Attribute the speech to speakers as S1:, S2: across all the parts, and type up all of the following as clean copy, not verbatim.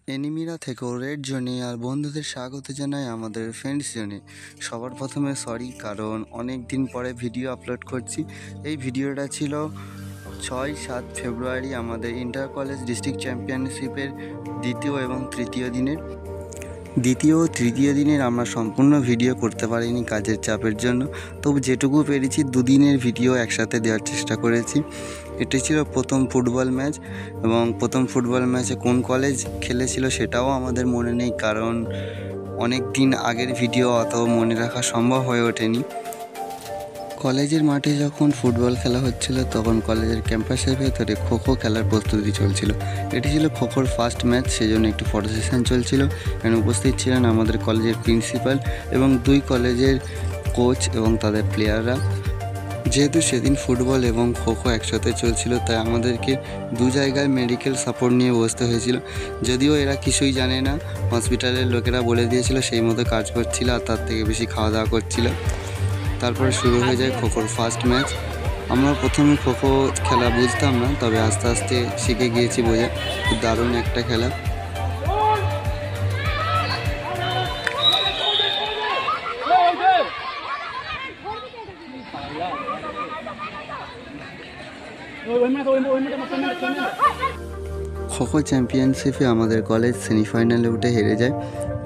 S1: এনিমিরা থেকেও রেড জোনে আর বন্ধুদের স্বাগত জানাই আমাদের ফ্রেন্ডস জোনে। সবার প্রথমে সরি, কারণ অনেক দিন পরে ভিডিও আপলোড করছি। এই ভিডিওটা ছিল 6-7 ফেব্রুয়ারি আমাদের ইন্টার কলেজ ডিস্ট্রিক্ট চ্যাম্পিয়নশিপের দ্বিতীয় এবং তৃতীয় দিনের। দ্বিতীয় ও তৃতীয় দিনের আমরা সম্পূর্ণ ভিডিও করতে পারিনি কাজের চাপের জন্য, তবু যেটুকু পেরেছি দুদিনের ভিডিও একসাথে দেওয়ার চেষ্টা করেছি। এটি ছিল প্রথম ফুটবল ম্যাচ, এবং প্রথম ফুটবল ম্যাচে কোন কলেজ খেলেছিল সেটাও আমাদের মনে নেই, কারণ অনেক দিন আগের ভিডিও অত মনে রাখা সম্ভব হয়ে ওঠেনি। কলেজের মাঠে যখন ফুটবল খেলা হচ্ছিল তখন কলেজের ক্যাম্পাসের ভেতরে খোখো খেলার প্রস্তুতি চলছিল। এটি ছিল খোখোর ফার্স্ট ম্যাচ, সেজন্য একটু ফটো সেশন চলছিল। এখানে উপস্থিত ছিলেন আমাদের কলেজের প্রিন্সিপাল এবং 2 কলেজের কোচ এবং তাদের প্লেয়াররা। যেহেতু সেদিন ফুটবল এবং খোখো একসাথে চলছিল, তাই আমাদেরকে 2 জায়গায় মেডিকেল সাপোর্ট নিয়ে বসতে হয়েছিল। যদিও এরা কিছুই জানে না, হসপিটালের লোকেরা বলে দিয়েছিল, সেই মতো কাজ করছিল আর তার থেকে বেশি খাওয়া দাওয়া করছিল। তারপরে শুরু হয়ে যায় খোখোর ফার্স্ট ম্যাচ। আমরা প্রথমে খোখো খেলা বুঝতাম না, তবে আস্তে আস্তে শিখে গিয়েছি বোঝা। খুব দারুণ একটা খেলা। খোখো চ্যাম্পিয়নশিপে আমাদের কলেজ সেমিফাইনালে উঠে হেরে যায়,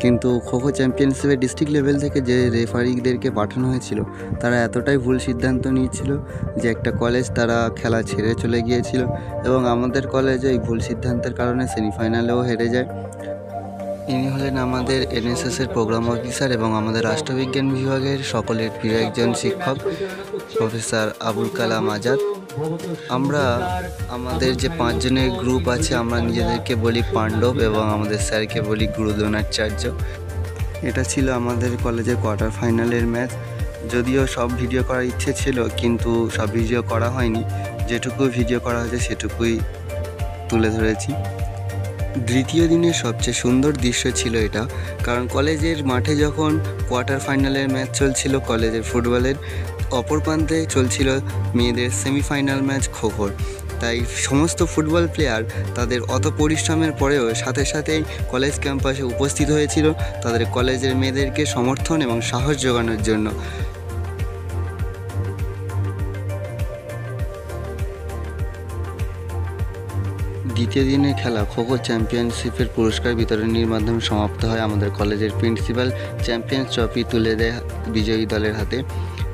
S1: কিন্তু খোখো চ্যাম্পিয়নশিপে ডিস্ট্রিক্ট লেভেল থেকে যে রেফারিদেরকে পাঠানো হয়েছিল তারা এতটাই ভুল সিদ্ধান্ত নিয়েছিল যে একটা কলেজ তারা খেলা ছেড়ে চলে গিয়েছিল, এবং আমাদের কলেজে এই ভুল সিদ্ধান্তের কারণে সেমিফাইনালেও হেরে যায়। ইনি হলেন আমাদের এনএসএসের প্রোগ্রাম অফিসার এবং আমাদের রাষ্ট্রবিজ্ঞান বিভাগের সকলের প্রিয় একজন শিক্ষক, প্রফেসর আবুল কালাম আজাদ। আমরা আমাদের যে 5 জনের গ্রুপ আছে, আমরা নিজেদেরকে বলি পাণ্ডব এবং আমাদের স্যারকে বলি গুরুদ্রোণাচার্য। এটা ছিল আমাদের কলেজের কোয়ার্টার ফাইনালের ম্যাচ। যদিও সব ভিডিও করার ইচ্ছে ছিল, কিন্তু সব ভিডিও করা হয়নি। যেটুকু ভিডিও করা হয়েছে সেটুকুই তুলে ধরেছি। দ্বিতীয় দিনের সবচেয়ে সুন্দর দৃশ্য ছিল এটা, কারণ কলেজের মাঠে যখন কোয়ার্টার ফাইনালের ম্যাচ চলছিল কলেজের ফুটবলের, অপর প্রান্তে চলছিল মেয়েদের সেমিফাইনাল ম্যাচ খোখোর। তাই সমস্ত ফুটবল প্লেয়ার তাদের অত পরিশ্রমের পরেও সাথে সাথেই কলেজ ক্যাম্পাসে উপস্থিত হয়েছিল তাদের কলেজের মেয়েদেরকে সমর্থন এবং সাহস জোগানোর জন্য। দ্বিতীয় দিনের খেলা খোখো চ্যাম্পিয়নশিপের পুরস্কার বিতরণীর মাধ্যমে সমাপ্ত হয়। আমাদের কলেজের প্রিন্সিপাল চ্যাম্পিয়ন্স ট্রফি তুলে দেয় বিজয়ী দলের হাতে,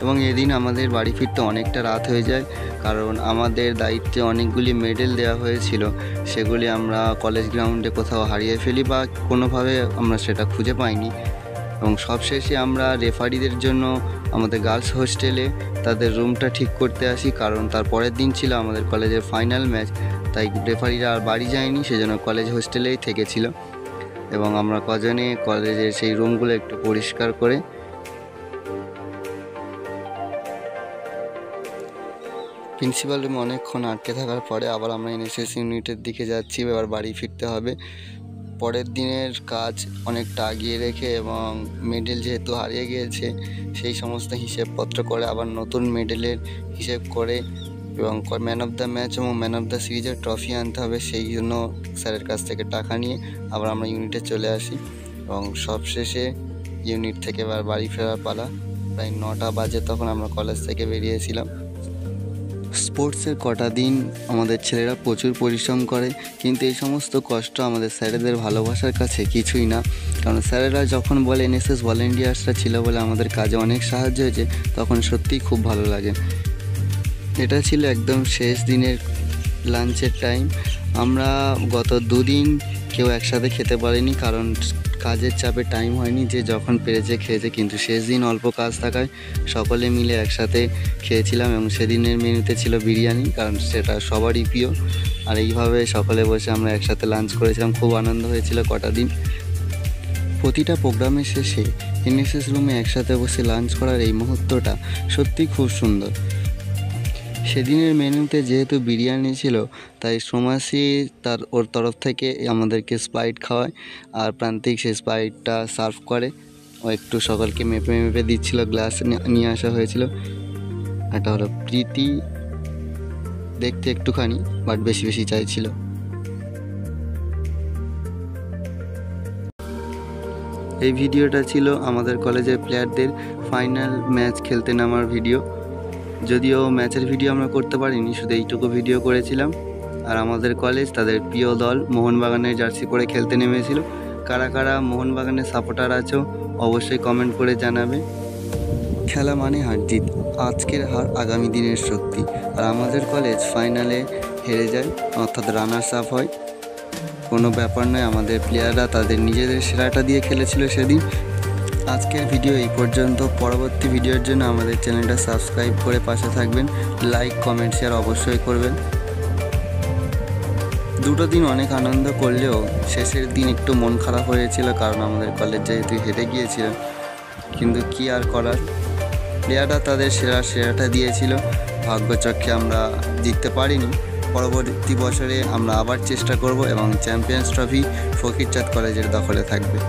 S1: এবং এদিন আমাদের বাড়ি ফিরতে অনেকটা রাত হয়ে যায়, কারণ আমাদের দায়িত্বে অনেকগুলি মেডেল দেওয়া হয়েছিল, সেগুলি আমরা কলেজ গ্রাউন্ডে কোথাও হারিয়ে ফেলি বা কোনোভাবে আমরা সেটা খুঁজে পাইনি। এবং সবশেষে আমরা রেফারিদের জন্য আমাদের গার্লস হোস্টেলে তাদের রুমটা ঠিক করতে আসি, কারণ তার পরের দিন ছিল আমাদের কলেজের ফাইনাল ম্যাচ। তাই রেফারিরা আর বাড়ি যায়নি, সেজন্য কলেজ হোস্টেলেই থেকেছিল, এবং আমরা কজনে কলেজের সেই রুমগুলো একটু পরিষ্কার করে প্রিন্সিপাল রুমে অনেকক্ষণ আটকে থাকার পরে আবার আমরা এনএসএস ইউনিটের দিকে যাচ্ছি। এবার বাড়ি ফিরতে হবে। পরের দিনের কাজ অনেকটা আগিয়ে রেখে এবং মেডেল যেহেতু হারিয়ে গিয়েছে সেই সমস্ত হিসেবপত্র করে আবার নতুন মেডেলের হিসেব করে এবং ম্যান অফ দ্য ম্যাচ এবং ম্যান অফ দ্য সিরিজের ট্রফি আনতে হবে, সেই জন্য স্যারের কাছ থেকে টাকা নিয়ে আবার আমরা ইউনিটে চলে আসি। এবং সবশেষে ইউনিট থেকে এবার বাড়ি ফেরার পালা। প্রায় 9টা বাজে তখন আমরা কলেজ থেকে বেরিয়েছিলাম। স্পোর্টসের কটা দিন আমাদের ছেলেরা প্রচুর পরিশ্রম করে, কিন্তু এই সমস্ত কষ্ট আমাদের স্যারেদের ভালোবাসার কাছে কিছুই না। কারণ স্যারেরা যখন বলে এনএসএস ভলেন্টিয়ার্সরা ছিল বলে আমাদের কাজে অনেক সাহায্য হয়েছে, তখন সত্যিই খুব ভালো লাগে। এটা ছিল একদম শেষ দিনের লাঞ্চের টাইম। আমরা গত 2 দিন কেউ একসাথে খেতে পারিনি, কারণ কাজের চাপে টাইম হয়নি, যে যখন পেরেছে খেয়েছে, কিন্তু শেষ দিন অল্প কাজ থাকায় সকলে মিলে একসাথে খেয়েছিলাম। এবং সেদিনের মেনুতে ছিল বিরিয়ানি, কারণ সেটা সবারই প্রিয়। আর এইভাবে সকলে বসে আমরা একসাথে লাঞ্চ করেছিলাম, খুব আনন্দ হয়েছিল কটা দিন। প্রতিটা প্রোগ্রামের শেষে এনএসএস রুমে একসাথে বসে লাঞ্চ করার এই মুহূর্তটা সত্যিই খুব সুন্দর। সেদিনের মেনুতে যেহেতু বিরিয়ানি ছিল, তাই সোমাসি ওর তরফ থেকে আমাদেরকে স্প্রাইট খাওয়ায়, আর প্রান্তিক সেই স্প্রাইটটা সার্ভ করে। ও একটু সকলকে মেপে মেপে দিচ্ছিল, গ্লাস নিয়ে আসা হয়েছিল। এটা হলো প্রীতি, দেখতে একটুখানি বাট বেশি বেশি চাইছিল। এই ভিডিওটা ছিল আমাদের কলেজের প্লেয়ারদের ফাইনাল ম্যাচ খেলতে নামার ভিডিও। যদিও ম্যাচের ভিডিও আমরা করতে পারিনি, শুধু এইটুকু ভিডিও করেছিলাম। আর আমাদের কলেজ তাদের প্রিয় দল মোহনবাগানের জার্সি পরে খেলতে নেমেছিল। কারা কারা মোহনবাগানের সাপোর্টার আছো অবশ্যই কমেন্ট করে জানাবে। খেলা মানে হার জিত, আজকের হার আগামী দিনের শক্তি। আর আমাদের কলেজ ফাইনালে হেরে যায়, অর্থাৎ রানার্স আপ হয়। কোনো ব্যাপার নয়, আমাদের প্লেয়াররা তাদের নিজেদের সেরাটা দিয়ে খেলেছিল সেদিন। আজকের ভিডিও এই পর্যন্ত। পরবর্তী ভিডিওর জন্য আমাদের চ্যানেলটা সাবস্ক্রাইব করে পাশে থাকবেন। লাইক কমেন্ট শেয়ার অবশ্যই করবেন। দুটো দিন অনেক আনন্দ করলেও শেষের দিন একটু মন খারাপ হয়েছিল, কারণ আমাদের কলেজ যেহেতু হেরে গিয়েছিল। কিন্তু কি আর করার, প্লেয়াররা তাদের সেরাটা দিয়েছিল। ভাগ্যচক্রে আমরা জিততে পারিনি। পরবর্তী বছরে আমরা আবার চেষ্টা করব এবং চ্যাম্পিয়ন্স ট্রফি ফকিরচাঁদ কলেজের দখলে থাকবে।